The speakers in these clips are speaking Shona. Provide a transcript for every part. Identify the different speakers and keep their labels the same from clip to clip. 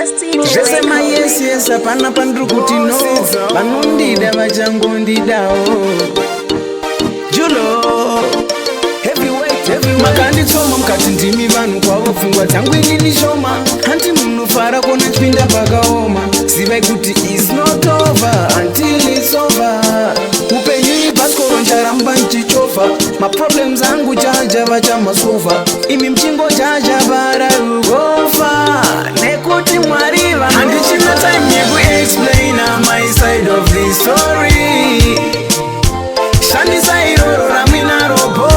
Speaker 1: Destiny Records.
Speaker 2: Jose ma yes yes apana pandrukuti no vanondida vachangondidao Julloh heavyweight makanditsoma mukati ndimi vanhu kwavo pfungwa dzangu inini shoma handi munofara kuona chipinda pakaoma zivai kuti is not over until it's over upenyu ibhaskoro ncharamba nchichofa maproblems angu chaja vachamasova imi mchingo chaja varaugofa nekuti mwari handichina time yekuexplaina my side of the story shandisa iroro raminaropo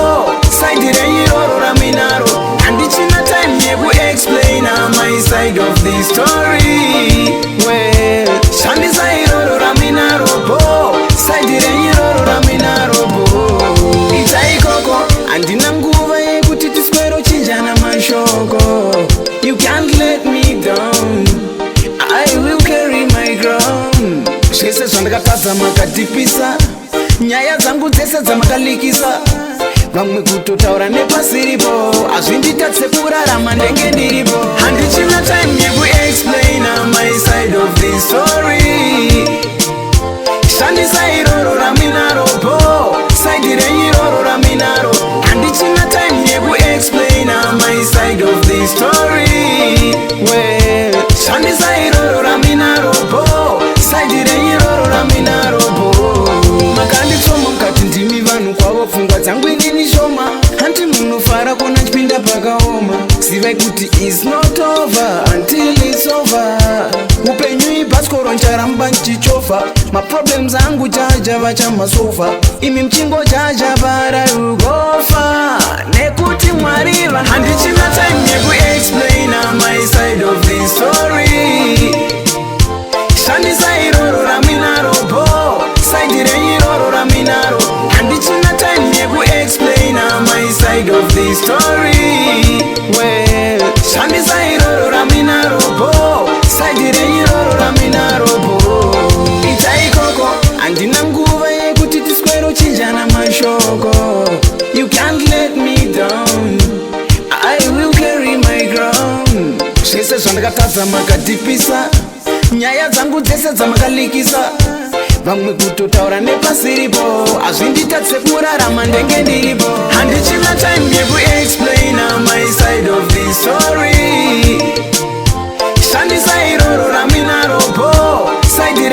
Speaker 2: side reiroro raminaro handichina time yekuexplaina my side of the story well shandisa iroro raminaropo side reiroro raminaropo itaikoko handina nguva yekuti tiswero chinjana mashoko you can't let me down I will carry my ground zvese zvandakatadza makadhipisa nyaya dzangu dzese dzamakalikisa vamwe kutotaura nepasiripo hazvinditatse kurarama ndenge ndiripo handichina time yekuexplaina my side of the story shandisa iroro raminaropo side reiroro raminaro handichina time yekuexplaina my side of the story well shandisa iroro raminaropo side reiroro raminaropo makanditsoma mukati ndimi vanhu kwavo pfungwa dzangu inini shoma handi munofara kuona chipinda pakaoma zivai kuti is not over until it's over upenyu ibhaskoro ncharamba nchichofa maproblems angu chaja vachamasova imi mchingo chaja varaugofa nekuti mwari handichina time yekuexplaina my side of the story shandisa iroro raminaropo side reiroro raminaro handichina time yekuexplaina my side of the story well shandisa iroro raminaropo side reiroro raminaropo itaikoko handina nguva yekuti tiswero chinjana mashoko you can't let me down I will carry my ground zvese zvandakatadza makadhipisa nyaya dzangu dzese dzamakalikisa vamwe kutotaura nepasiripo hazvinditatse kurarama ndenge ndiripo handichina time yekuexplaina my side of the story shandisa iroro raminaropo side